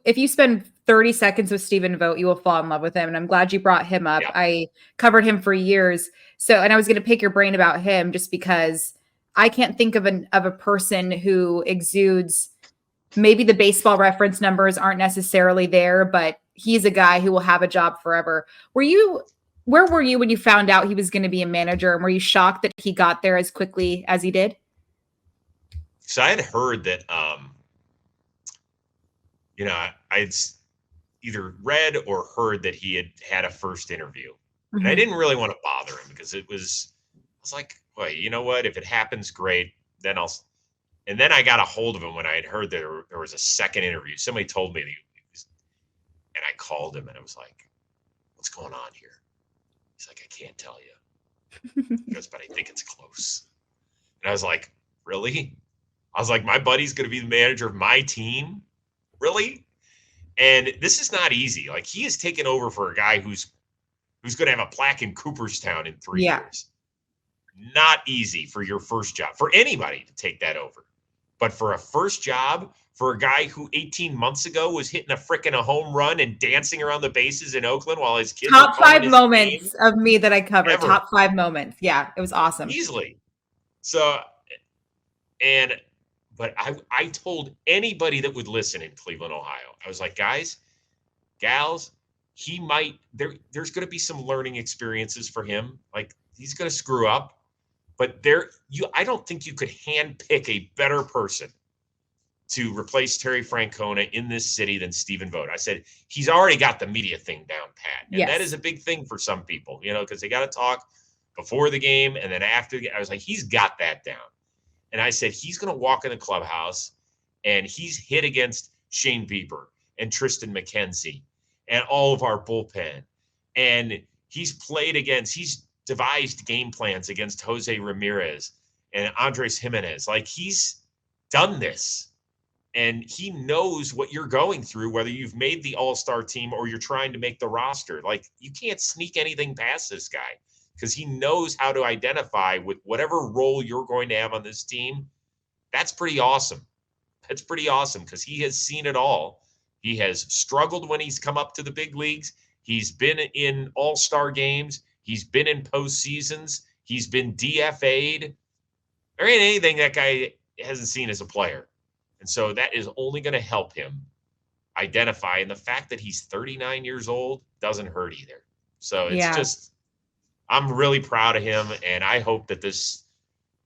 if you spend 30 seconds with Stephen Vogt, you will fall in love with him. And I'm glad you brought him up. Yeah. I covered him for years. So, and I was going to pick your brain about him just because I can't think of a person who exudes, maybe the baseball reference numbers aren't necessarily there, but he's a guy who will have a job forever. Where were you when you found out he was going to be a manager? And were you shocked that he got there as quickly as he did? So I had heard that, I'd either read or heard that he had a first interview. Mm-hmm. And I didn't really want to bother him because I was like, well, you know what? If it happens, great. Then and then I got a hold of him when I had heard there was a second interview. Somebody told me and I called him and I was like, what's going on here? He's like, I can't tell you. He goes, but I think it's close. And I was like, really? I was like, my buddy's going to be the manager of my team? Really? And this is not easy. Like, he has taken over for a guy who's going to have a plaque in Cooperstown in 3 years. Not easy for your first job, for anybody to take that over. But for a first job, for a guy who 18 months ago was hitting a home run and dancing around the bases in Oakland while his kids Top 5 moments of me that I covered. Ever. Top 5 moments. Yeah, it was awesome. Easily. So, but I told anybody that would listen in Cleveland, Ohio, I was like, guys, gals, there's going to be some learning experiences for him. Like, he's going to screw up, but I don't think you could handpick a better person to replace Terry Francona in this city than Stephen Vogt. I said, he's already got the media thing down pat. And that is a big thing for some people, because they got to talk before the game and then after. I was like, he's got that down. And I said, he's going to walk in the clubhouse and he's hit against Shane Bieber and Tristan McKenzie and all of our bullpen. And he's devised game plans against Jose Ramirez and Andres Jimenez. Like, he's done this and he knows what you're going through, whether you've made the all-star team or you're trying to make the roster. Like, you can't sneak anything past this guy, because he knows how to identify with whatever role you're going to have on this team. That's pretty awesome. That's pretty awesome because he has seen it all. He has struggled when he's come up to the big leagues. He's been in all-star games. He's been in postseasons. He's been DFA'd. There ain't anything that guy hasn't seen as a player. And so that is only going to help him identify. And the fact that he's 39 years old doesn't hurt either. So it's just... I'm really proud of him, and I hope that this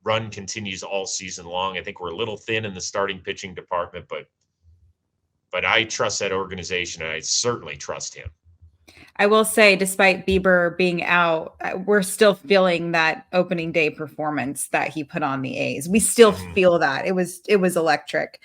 run continues all season long. I think we're a little thin in the starting pitching department, but I trust that organization, and I certainly trust him. I will say, despite Bieber being out, we're still feeling that opening day performance that he put on the A's. We still feel that. It was electric.